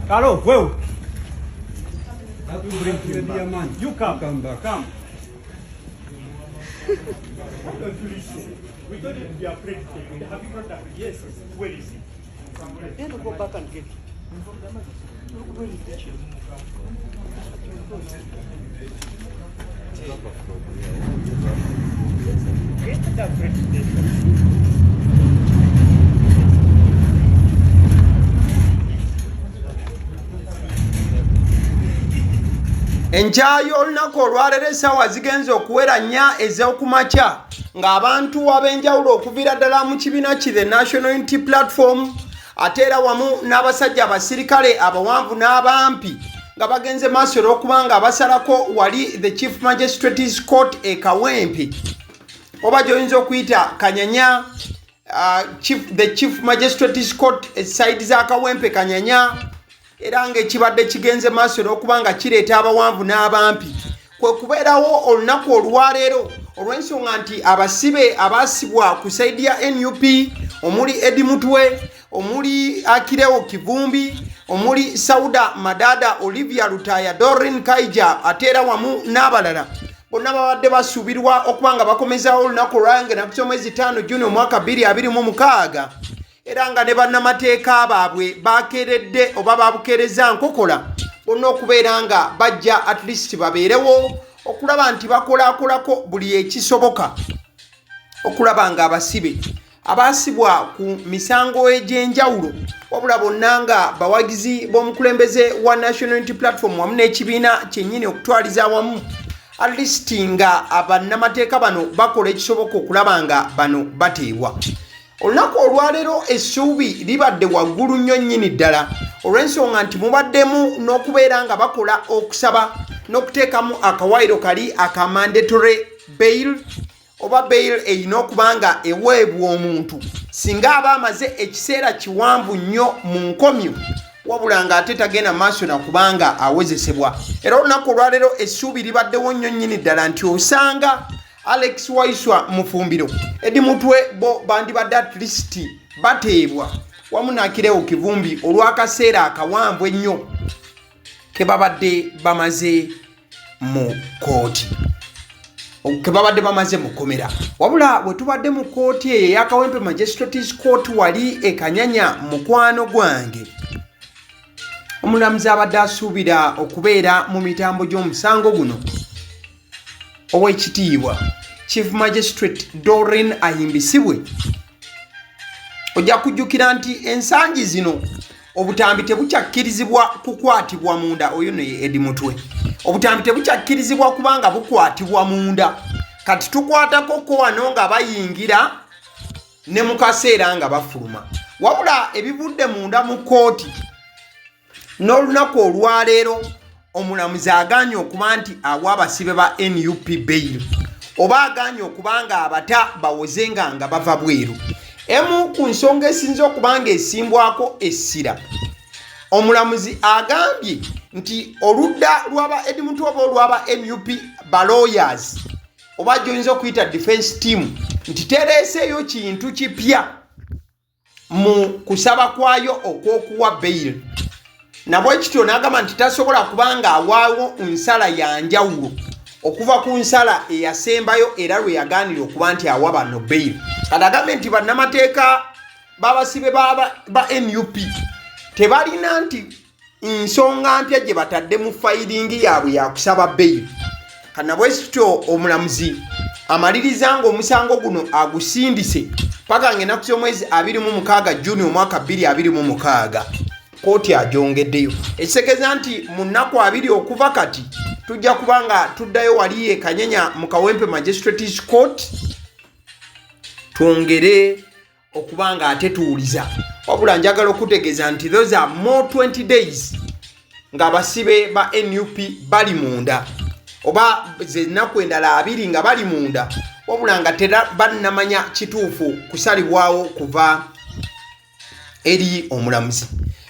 Hello, well. You come back. Come. We don't need to be afraid. Have you brought that? Yes. Where is he? Then to go back and get it. Where is the child? Get that bread station. Enjayo olunaku olwaleero essaawa zigenze okuwera nnya ez'okumakya ng'abantu ab'enjawulo okuviira ddala mu kibiina ki the National Unity Platform ate era wamu n'abasajja abasirikale abawanvu n'abampi nga bagenze maaso olw'okuba nga basalako wali the Chief Magistrates Court e Kawempe oba gy'oyinza okuyita Kanyanya the Chief Magistrates Court side za Kawempe Kanyanya era ng'ekibadde kigenze maaso olw'okuba nga kireeta abawanvu n'abampi kwe kubeerawo olunaku olwaleero olw'ensonga nti abasibe abaasibwa ku saidi ya NUP omuli Eddy Mutwe omuli Akirewo Kivumbi omuli Sauda Madada Olivia Lutaya Doreen Kaija ate era wamu n'abalala bonna babadde basuubirwa okuba nga bakomezawo olunaku olwange naku mwezi 5 Juni omwaka 2026 era nga ne bannamateeka baabwe bakeeredde oba babukeereza nkokola bonna okubeera nga bajja at least babeerewo okulaba nti bakolaakolako buli ekisoboka okulaba nga abasibe abaasibwa ku misango egy'enjawulo wabula bonna nga bawagizi b'omukulembeze wa National Unity Platform wamu n'ekibiina kyennyini okutwaliza awamu at least nga abannamateeka bano bakola ekisoboka okulaba nga bano bateebwa. Olunaku olwaleero essuubi libadde waggulu nnyo nnyini ddala olw'ensonga nti mubaddemu n'okubeera nga bakola okusaba n'okuteekamu akawaayiro kali aka mandatory bail oba bail eyina okuba nga eweebwa omuntu singa aba amaze ekiseera kiwanvu nnyo mu nkomyo wabula ng'ate tagenda maaso nakubanga awezesebwa. Era olunaku olwaleero essuubi libaddewo nnyo nnyini ddala nti osanga Alex Waiswa Mufumbiro Eddy Mutwe bo bandibadde at least bateebwa wamu n'Akirewo Kivumbi olw'akaseera akawanvu ennyo ke babadde bamaze mu kooti ke babadde bamaze mu kkomera wabula bwe tubadde mu kooti eyo eya Kawempe Magistrates Court wali e Kanyanya mukwano gwange omulamuzi abadde asuubira okubeera mu mitambo gy'omusango guno ow'ekitiibwa Chief Magistrate Doreen ayimbisibwe ojja kujjukira nti ensangi zino obutambi tebukyakkirizibwa kukwatibwa munda oyo ne Eddy Mutwe obutambi tebukyakkirizibwa kubanga bukwatibwa munda kati tukwatako ko wano nga bayingira ne mu kaseera nga bafuluma wabula ebivudde munda mu kooti n'olunaku olwaleero omulamuzi agaanye okuba nti awa abasibe ba NUP bail oba agaanye okuba nga abata bawozenga nga bava bweru emu ku nsonga esinza okuba nga esimbwako essira omulamuzi agambye nti oludda lw'aba Eddy Mutwe oba olw'aba NUP ba lawyers oba gy'oyinza okuyita defense team nti tereeseeyo kintu kipya mu kusaba kwayo okw'okuwa bail nabwe kityo n'agamba nti tasobola kubanga awaawo nsala ya njawulo okuva ku nsala eyasembayo era lwe yagaanira okuba nti awa bano bail kati agambe nti bannamateeka babasibe ba NUP tebalina nti nsonga mpya gye batadde mu fayiringi yaabwe yakusaba bail kati nabwe kityo omulamuzi amaliriza ng'omusango guno agusindise paka ng'ennaku z'omwezi 26 Juni omwaka 2026 kooti agyongeddeyo ekitegeeza nti mu nnaku 2 okuva kati tujja kuba nga tuddayo wali e Kanyanya mu Kawempe Magistrates Court twongere okuba nga ate tuwuliza wabula njagala okutegeeza nti those are more 20 days nga basibe ba NUP bali munda oba ze nnaku endala 2 nga bali munda wabula nga bannamanya kituufu kusalibwawo kuva eri omulamuzi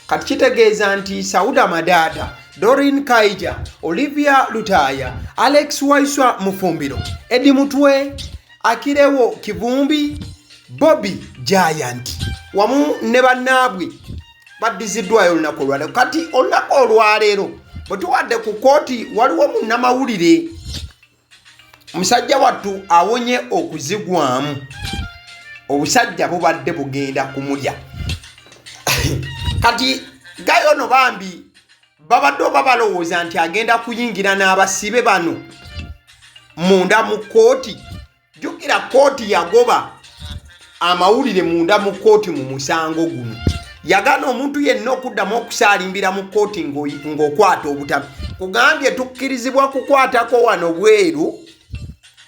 kati kitegeeza nti Sauda Madada Doreen Kaija Olivia Lutaya Alex Waiswa Mufumbiro Eddy Mutwe Akirewo Kivumbi Bobby Giant wamu ne bannaabwe baddiziddwayo olunaku olwaleero. Kati olunaku olwaleero bwe tuwadde ku kooti waliwo munnamawulire omusajja wattu awonye okuzigwamu. Obusajja bubadde bugenda kumulya. Kati gayono bambi babadde oba balowooza nti agenda kuyingira n'abasibe bano munda mu kooti. Jjukira kooti yagoba amawulire munda mu kooti mu musango guno. Yagana omuntu yenna okuddamu okusaalimbira mu kooti ng'okwata obutami. Kugambye tukkirizibwa kukwatako wano bweru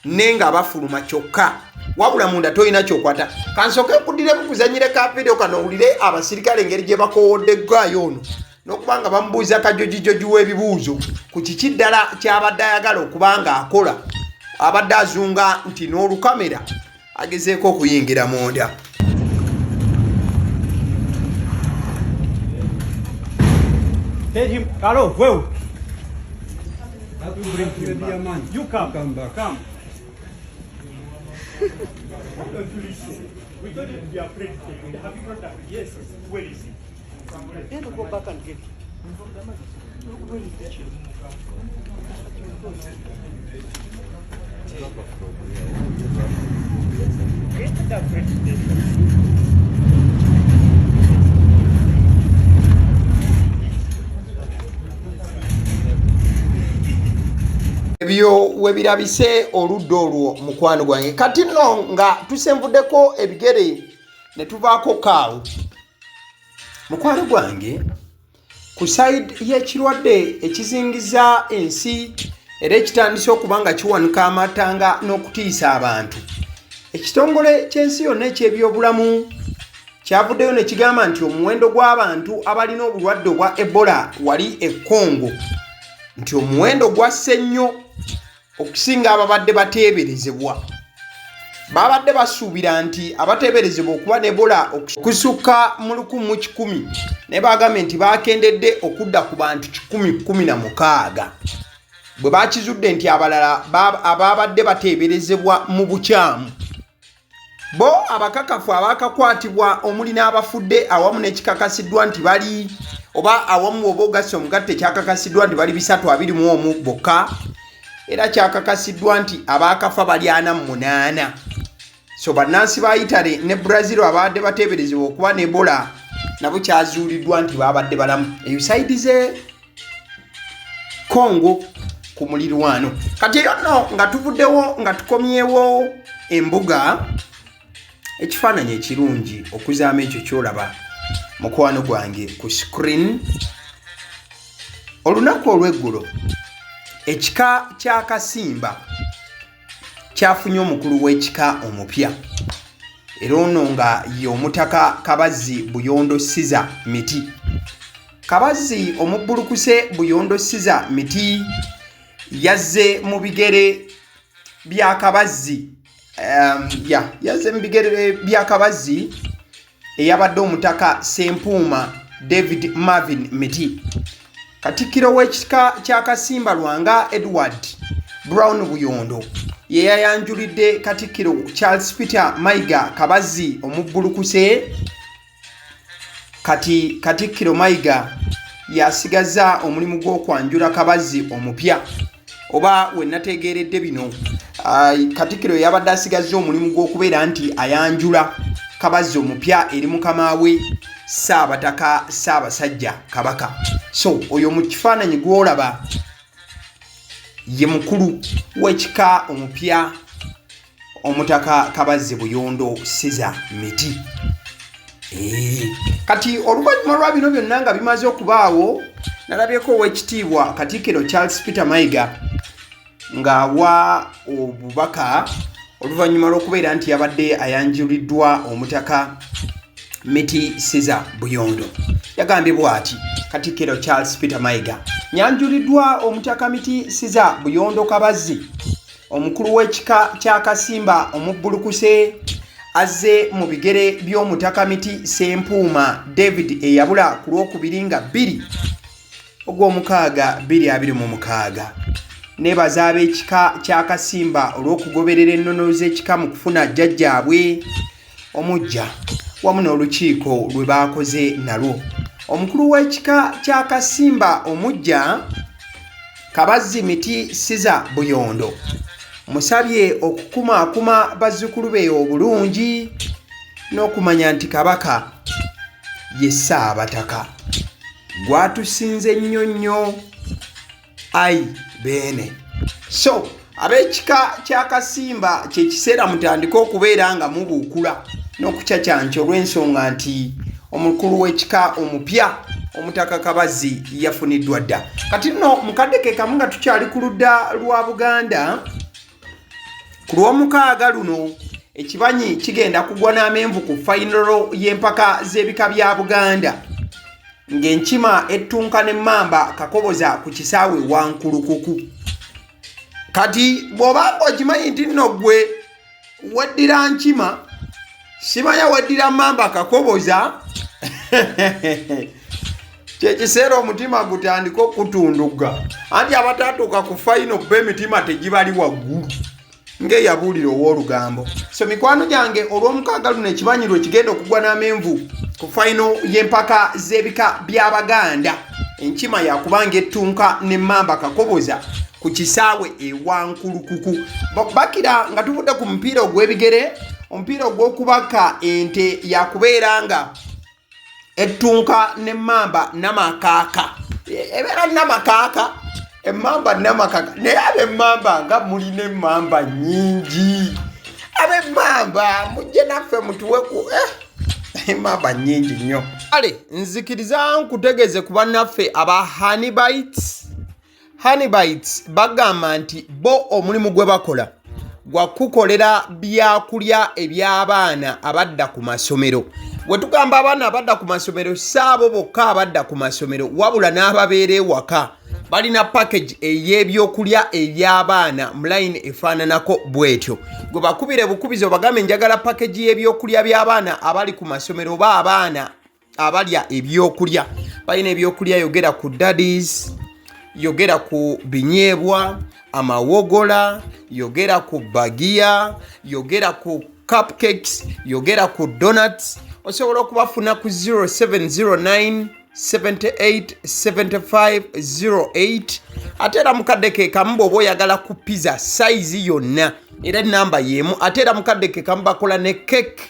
nenga bafuluma kyokka. Wabula munda toyina kyokwata. Kansooke nkuddiremu kuzanyire ka video kano owulire abasirikale engeri gye bakowodde gaayo ono. N'okubanga bamubuuza kajojijoji w'ebibuuzo ku kiki ddala kyabadde ayagala okuba nga akola. Abadde azunga nti n'olukamera agezeeko okuyingira munda. Tell him, hello, whoa. You come back. Come. We don't need to be afraid to take it. Have you brought that? Yes. Where is he? Then we'll go back and get him. Where is the chief? Get that French station. Ebyo webirabise oludda olwo mukwano gwange. Kati nno nga tusenvuddeko ebigere ne tuvaako kaawo. Mukwano gwange ku side y'ekirwadde ekizingiza ensi era ekitandise okuba nga kiwanuka amatanga n'okutiisa abantu. Ekitongole ky'ensi yonna eky'ebyobulamu kyavuddeyo ne kigamba nti omuwendo gw'abantu abalina obulwadde obwa Ebola wali e Congo nti omuwendo gwasse nnyo okusinga ababadde bateeberezebwa. Babadde basuubira nti abateeberezebwa okuba ne Ebola okusukka mu 1,100 ne bagambye nti bakendedde okudda ku bantu 116 bwe bakizudde nti abalala ababadde bateeberezebwa mu bukyamu. Bo abakakafu abakakwatibwa omuli n'abafudde awamu n'ekikakasiddwa nti bali oba awamu oba ogasse omugatte kyakakasiddwa nti bali 321 bokka era kyakakasiddwa nti abakafa bali 48. So bannansi ba Italy ne Brazil abadde bateeberezebwa okuba ne Ebola nabo kyazuuliddwa nti babadde balamu eyusaidize Congo ku mulirwano. Kati eyo nno nga tuvuddewo nga tukomyewo embuga ekifaananyi ekirungi okuzaama ekyo kyolaba mukwano gwange ku screen. Olunaku olw'eggulo ekika kya Kasimba kyafunye omukulu w'ekika omupya era ono nga y'omutaka Kabazzi Buyondo Siza Miti. Kabazzi omubbulukuse Buyondo Siza Miti yazze mu bigere bya Kabazzi yazze mu bigere bya Kabazzi eyabadde omutaka Sempuuma David Marvin Miti. Katikkiro w'ekika kya Kasimba Lwanga Edward Brown Buyondo ye yayanjulidde Katikkiro Charles Peter Mayiga Kabazzi omubbulukuse. Kati Katikkiro Mayiga yasigaza omulimu gw'okwanjula Kabazzi omupya oba we nategeeredde bino Katikkiro yabadde asigazza omulimu gw'okubeera nti ayanjula Kabazzi omupya eri mukama we Ssaabataka Ssaabasajja Kabaka. So oyo mu kifaananyi gw'olaba ye mukulu w'ekika omupya omutaka Kabazzi Buyondo Siza Miti. Kati oluvannyuma lwa bino byonna nga bimaze okubaawo nalabyeko ow'ekitiibwa Katikkiro Charles Peter Mayiga ng'awa obubaka oluvannyuma lw'okubeera nti yabadde ayanjuliddwa omutaka Miti Siza Buyondo. Yagambye bw'ati Katikkiro Charles Peter Mayiga: nyanjuliddwa omutaka Miti Siza Buyondo Kabazzi omukulu w'ekika kya Kasimba omubbulukuse azze mu bigere by'omutaka Miti Sempuuma David eyabula ku lwokubiri nga 2 ogw'omukaaga 2026. Nebaza ab'ekika kya Kasimba olw'okugoberera ennono z'ekika mu kufuna jjajjaabwe omujja wamu n'olukiiko lwe baakoze nalwo omukulu w'ekika kya Kasimba omujja Kabazzi Miti Siza Buyondo musabye okukumaakuma bazzukulu be obulungi n'okumanya nti Kabaka ye Ssaabataka gwatusinze nnyo ayi beene. So ab'ekika kya Kasimba kye kiseera mutandika okubeera nga mubuukula n'okukyacanca olw'ensonga nti omukulu w'ekika omupya Omutaka Kabazzi yafuniddwa dda. Kati nno mukadde ke kamu nga tukyali ku ludda lwa Buganda ku lw'omukaaga luno ekibanyi kigenda kugwa n'amenvu ku fayinalo y'empaka z'ebika bya Buganda ng'enkima ettunka n'emmamba kakoboza ku kisaawe Wankulukuku. Kati bw'obanga okimanyi nti nno ggwe weddira nkima simanya weddira mmamba kakoboza kyekiseera omutima gutandika okutunduga anti abatatuuka ku fayino bba emitima tegibali waggulu ng'eyabuulira ow'olugambo. So mikwano gyange olw'omukaaga luno ekibanyiro ekigenda okugwa n'amenvu ku fayino y'empaka z'ebika by'Abaganda enkima yakubanga ettunka n'emmamba kakoboza ku kisaawe Wankulukuku. Bakira nga tuvudde ku mupiira ogw'ebigere, omupiira ogw'okubaka ente yakubeera nga ettunka n'emmamba namakaaka ebeera namakaaka emmamba namakaka naye ab'emmamba nga mulina emmamba nnyingi. Ab'emmamba mujje naffe mutuweku emmamba nnyingi nnyo. Kale nzikiriza nkutegeeze ku bannaffe aba Honeybites bagamba nti bo omulimu gwe bakola gwa kukolera byakulya eby'abaana abadda ku masomero. Bwe tugamba abaana abadda ku masomero saabo bokka abadda ku masomero wabula n'ababeera ewaka balina package ey'ebyokulya eby'abaana mu line efaananako bw'etyo. Gwe bakubire bukubizi obagambe njagala package y'ebyokulya by'abaana abali ku masomero oba abaana abalya ebyokulya. Balina ebyokulya yogera ku daddies, yogera ku binyeebwa, amawogola, yogera ku bagiya, yogera ku cupcakes, yogera ku donuts. Osobola okubafuna ku 0709 78 75 08. Ate era mukadde ke kamu bw'oba oyagala ku pizza size yonna era namba y'emu. Ate era mukadde ke kamu bakola ne cake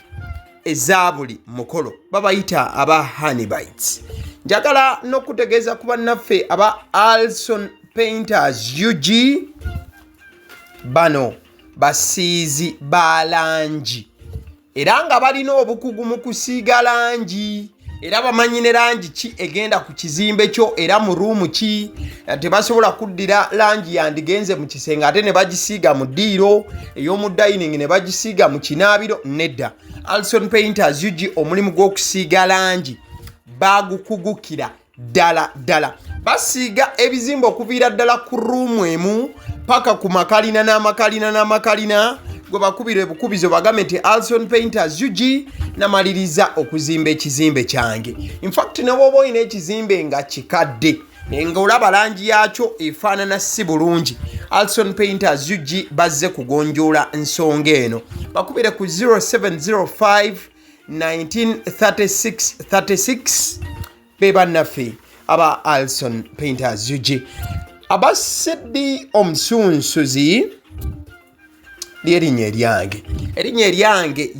eza buli mukolo, babayita aba Honeybites. Njagala n'okutegeeza ku bannaffe aba Alson Painters UG, bano basiizi ba langi era nga balina obukugu mu kusiiga langi era bamanyi ne langi ki egenda ku kizimbe kyo era mu ruumu ki. Tebasobola kuddira langi yandigenze mu kisenge ate ne bagisiiga mu ddiiro ey'omu dining ne bagisiiga mu kinaabiro. Nedda, Alson Painters UG omulimu gw'okusiiga langi bagukugukira ddala. Basiiga ebizimbe okuviira ddala ku ruumu emu paka ku makalina n'amakalina. Gwe bakubire bukubizo bagambe nti Alson Painters UG namaliriza okuzimba ekizimbe kyange. In fact ne bw'oba olina ekizimbe nga kikadde nga olaba langi yakyo efaanana si bulungi, Alson Painters UG bazze kugonjoola ensonga eno. Bakubire ku 0705 1936 be bannaffe aba Alson Painters UG. Aba Eddy Omusunsuzi ly'erinnya eryange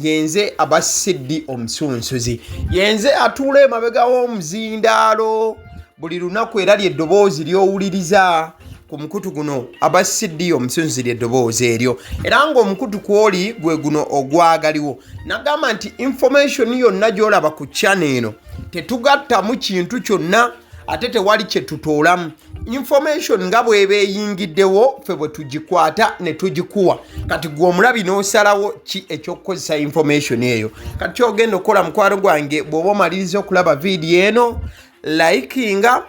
yenze aba Eddy Omusunsuzi. Yenze atuula emabega w'omuzindaalo buli lunaku era ly'eddoboozi ly'owuliriza ku mukutu guno aba Eddy Omusunsuzi ly'eddoboozi eryo era ng'omukutu kw'oli gwe guno ogwagaliwo. Nagamba nti information yonna gy'olaba ku channel eno tetugattamu kintu kyonna ate tewali kye tutoolamu. Information nga bw'eba eyingiddewo ffe bwe tugikwata ne tugikuwa. Kati gwe omulabi n'osalawo ki eky'okukozesa information eyo. Kati ky'ogenda okukola mukwano gwange bw'oba omaliriza okulaba vidiyo eno, likinga,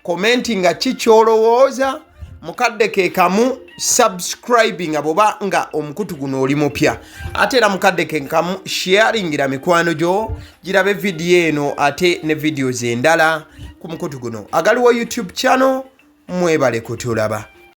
commentinga ki ky'olowooza, mukadde ke kamu subscribinga bw'oba nga omukutu guno oli mupya. Ate era mukadde ke kamu sharingira mikwano gyo girabe vidiyo eno ate ne videos endala ku mukutu guno. Agaliwo YouTube channel, mwebale kutulaba.